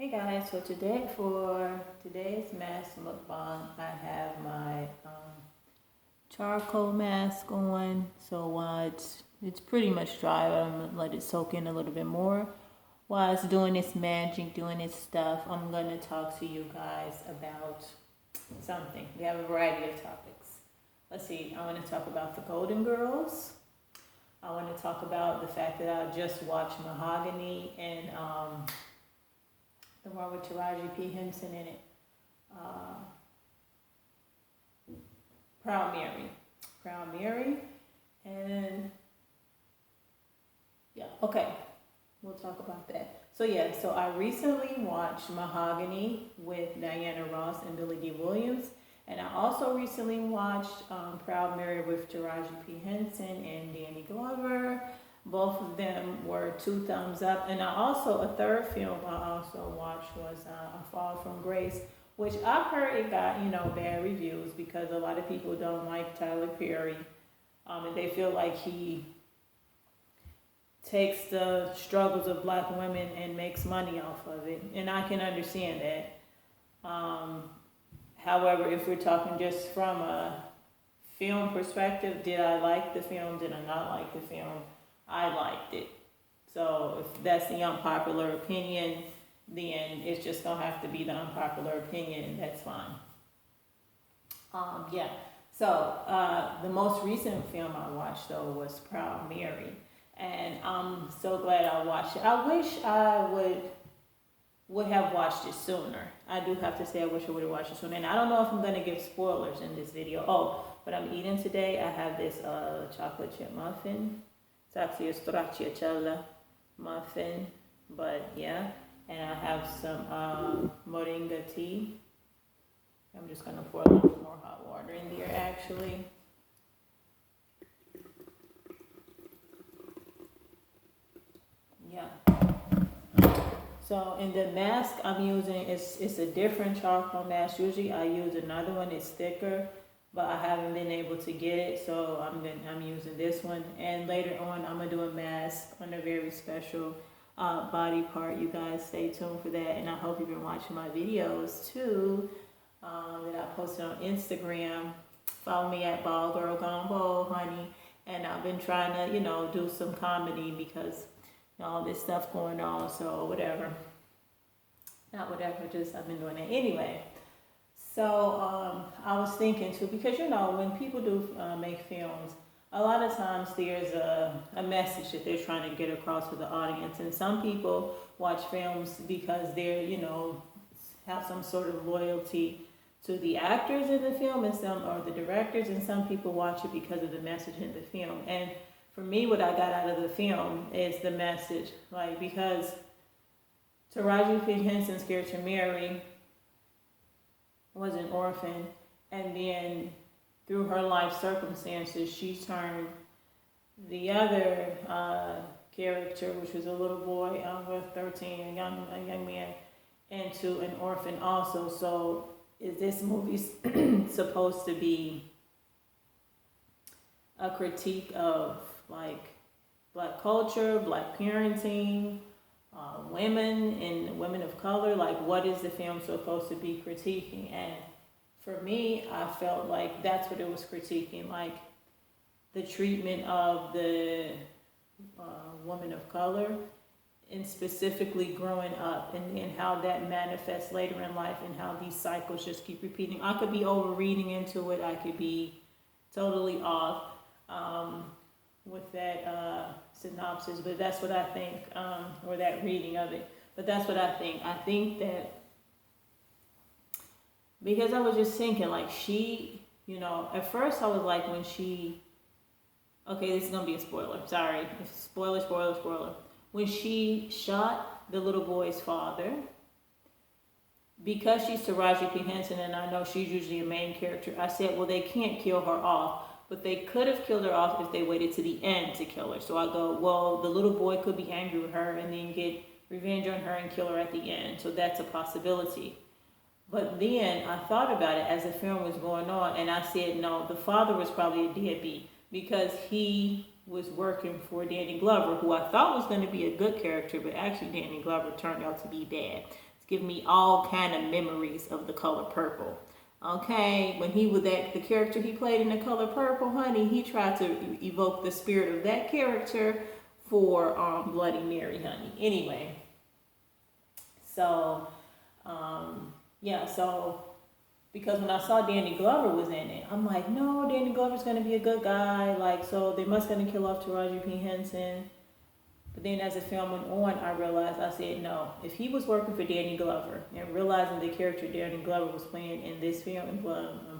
Hey guys, so today for today's mask mukbang, I have my charcoal mask on. So while it's pretty much dry, I'm gonna let it soak in a little bit more. While it's doing its magic, doing its stuff, I'm gonna talk to you guys about something. We have a variety of topics. Let's see. I want to talk about the Golden Girls. I want to talk about the fact that I just watched Mahogany and the one with Taraji P. Henson in it. Proud Mary. Proud Mary. And yeah, okay. We'll talk about that. So I recently watched Mahogany with Diana Ross and Billy D. Williams. And I also recently watched Proud Mary with Taraji P. Henson and Danny Glover. Both of them were 2 thumbs up. And a third film I also watched was A Fall from Grace, which I've heard it got, bad reviews because a lot of people don't like Tyler Perry. And they feel like he takes the struggles of black women and makes money off of it. And I can understand that. However, if we're talking just from a film perspective, did I like the film? Did I not like the film? I liked it. So if that's the unpopular opinion, then it's just gonna have to be the unpopular opinion, and that's fine. The most recent film I watched though was Proud Mary, and I'm so glad I watched it. I wish I would have watched it sooner. I do have to say I wish I would have watched it sooner. And I don't know if I'm gonna give spoilers in this video. Oh, but I'm eating today. I have this chocolate chip muffin. It's actually a stracciatella muffin, but yeah. And I have some moringa tea. I'm just gonna pour a little bit more hot water in there actually. Yeah. So in the mask I'm using, it's a different charcoal mask. Usually I use another one, it's thicker, but I haven't been able to get it, so I'm using this one. And later on I'm gonna do a mask on a very special body part. You guys stay tuned for that, and I hope you've been watching my videos too that I posted on Instagram. Follow me at Ball Girl Gone Bold, honey. And I've been trying to do some comedy because all this stuff going on, so just I've been doing it anyway. So I was thinking too, because when people do make films, a lot of times there's a message that they're trying to get across to the audience, and some people watch films because they're have some sort of loyalty to the actors in the film and or the directors, and some people watch it because of the message in the film. And for me, what I got out of the film is the message, because Taraji P. Henson's character Mary was an orphan, and then through her life circumstances, she turned the other character, which was a little boy over 13, a young man, into an orphan also. So is this movie supposed to be a critique of black culture, black parenting, women and women of color? What is the film supposed to be critiquing? And for me, I felt like that's what it was critiquing, the treatment of the woman of color, and specifically growing up, and how that manifests later in life, and how these cycles just keep repeating. I could be over reading into it. I could be totally off with that synopsis, but that's what I think, or that reading of it. But that's what I think. I think that because I was just thinking, she, at first I was like, when she, okay, this is going to be a spoiler. Sorry. Spoiler. When she shot the little boy's father, because she's Taraji P. Henson, and I know she's usually a main character, I said, well, they can't kill her off. But they could have killed her off if they waited to the end to kill her. So I go, well, the little boy could be angry with her and then get revenge on her and kill her at the end. So that's a possibility. But then I thought about it as the film was going on, and I said, no, the father was probably a deadbeat because he was working for Danny Glover, who I thought was going to be a good character, but actually Danny Glover turned out to be bad. give me all kind of memories of The Color Purple. Okay, when he was the character he played in The Color Purple, honey, he tried to evoke the spirit of that character for Bloody Mary, honey. Anyway, so yeah, so because when I saw Danny Glover was in it, I'm like, no, Danny Glover's gonna be a good guy, like, so they must gonna kill off Taraji P. Henson. But then as the film went on, I realized, I said, no, if he was working for Danny Glover and realizing the character Danny Glover was playing in this film, in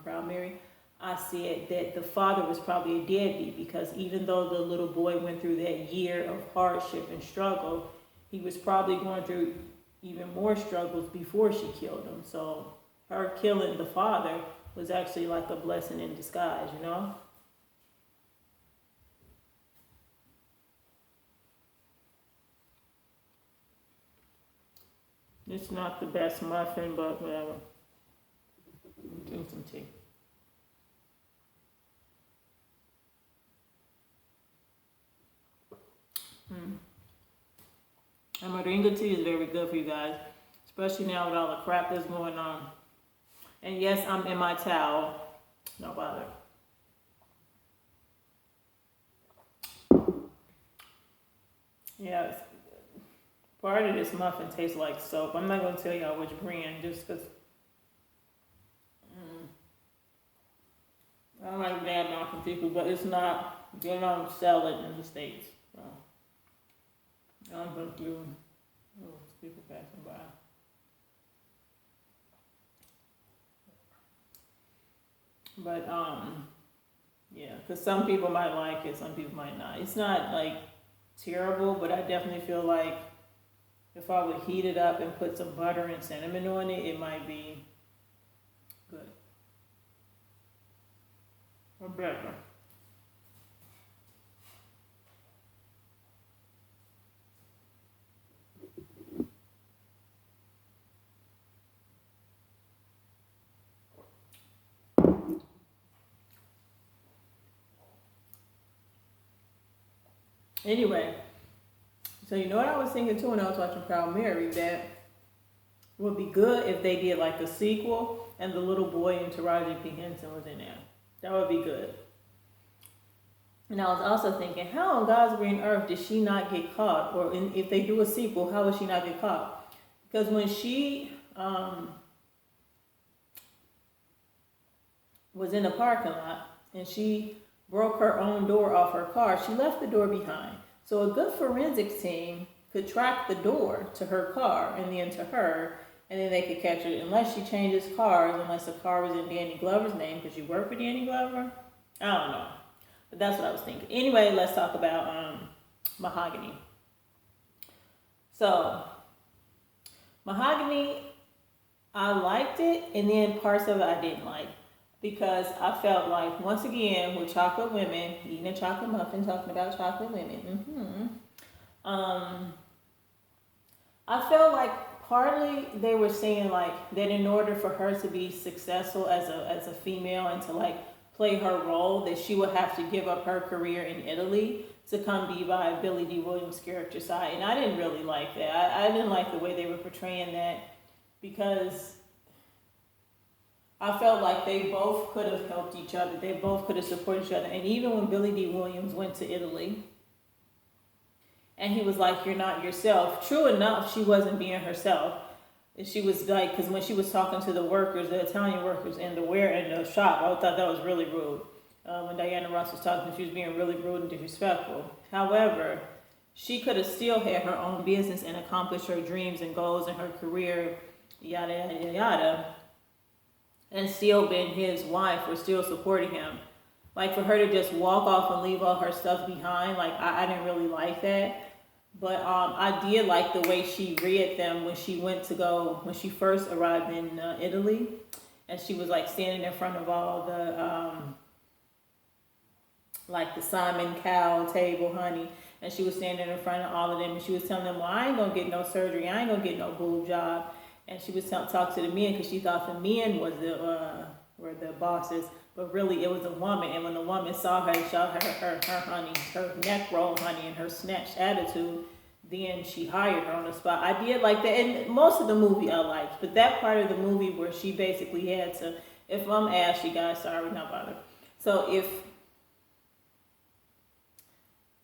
Proud Mary, I said that the father was probably a deadbeat, because even though the little boy went through that year of hardship and struggle, he was probably going through even more struggles before she killed him. So her killing the father was actually like a blessing in disguise, you know? It's not the best muffin, but whatever. Drink some tea. And moringa tea is very good for you guys, especially now with all the crap that's going on. And yes, I'm in my towel. No bother. Yeah, part of this muffin tastes like soap. I'm not going to tell y'all which brand, just because I don't like bad mouthing people, but it's not, they don't sell it in the States. So I'm going through people passing by. But yeah, because some people might like it, some people might not. It's not like terrible, but I definitely feel like if I would heat it up and put some butter and cinnamon on it, it might be good or better. Anyway, so you know what I was thinking too when I was watching Proud Mary, that would be good if they did like a sequel and the little boy and Taraji P. Henson was in there. That would be good. And I was also thinking, how on God's green earth did she not get caught? Or if they do a sequel, how would she not get caught? Because when she was in the parking lot and she broke her own door off her car, she left the door behind. So a good forensics team could track the door to her car and then to her, and then they could catch it, unless she changes cars, unless the car was in Danny Glover's name, because she worked for Danny Glover. I don't know. But that's what I was thinking. Anyway, let's talk about Mahogany. So, Mahogany, I liked it, and then parts of it I didn't like. Because I felt like, once again, with chocolate women, eating a chocolate muffin, talking about chocolate women, I felt like partly they were saying like that in order for her to be successful as a female and to like play her role, that she would have to give up her career in Italy to come be by Billy D. Williams' character side. And I didn't really like that. I didn't like the way they were portraying that, because I felt like they both could have helped each other. They both could have supported each other. And even when Billy D. Williams went to Italy and he was like, you're not yourself. True enough, she wasn't being herself. And she was like, because when she was talking to the workers, the Italian workers in the shop, I thought that was really rude. When Diana Ross was talking, she was being really rude and disrespectful. However, she could have still had her own business and accomplished her dreams and goals in her career, yada, yada, yada, and still been his wife or still supporting him. Like, for her to just walk off and leave all her stuff behind, like, I didn't really like that. But I did like the way she read them when she first arrived in Italy. And she was like standing in front of all the, like the Simon Cowell table, honey. And she was standing in front of all of them and she was telling them, well, I ain't gonna get no surgery. I ain't gonna get no boob job. And she was talk to the men because she thought the men was were the bosses, but really it was a woman. And when the woman saw her, her honey, her neck roll, honey, and her snatched attitude, then she hired her on the spot. I did like that, and most of the movie I liked, but that part of the movie where she basically had to, if I'm Ashley, guys, sorry, not bother. So if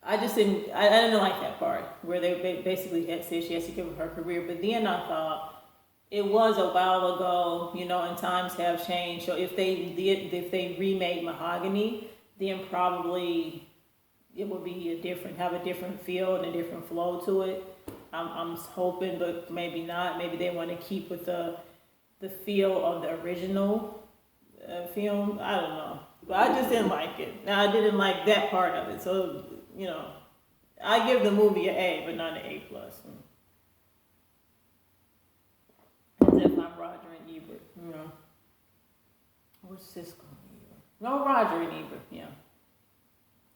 I didn't like that part where they basically had said she has to give up her career. But then I thought it was a while ago, and times have changed. So if they remade Mahogany, then probably it would be have a different feel and a different flow to it. I'm hoping, but maybe not. Maybe they want to keep with the feel of the original film. I don't know, but I just didn't like it. Now I didn't like that part of it, so I give the movie an A, but not an A plus. As if I'm Roger and Ebert, What's Cisco and Ebert? No, Roger and Ebert, yeah.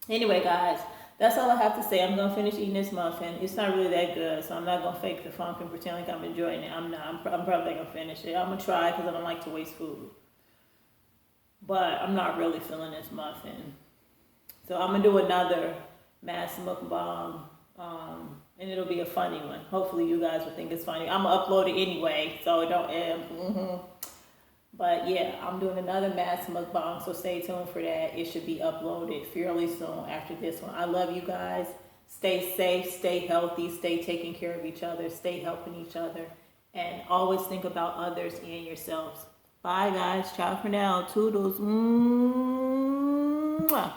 Anyway, guys, that's all I have to say. I'm gonna finish eating this muffin. It's not really that good, so I'm not gonna fake the funk and pretend like I'm enjoying it. I'm not. I'm probably gonna finish it. I'm gonna try because I don't like to waste food. But I'm not really feeling this muffin. So I'm gonna do another mass mukbang, and it'll be a funny one. Hopefully you guys will think it's funny. I'm gonna upload it anyway, so don't. But yeah, I'm doing another mass mukbang, so stay tuned for that. It should be uploaded fairly soon after this one. I love you guys. Stay safe, stay healthy, stay taking care of each other, stay helping each other, and always think about others and yourselves. Bye, guys. Ciao for now. Toodles. Mwah.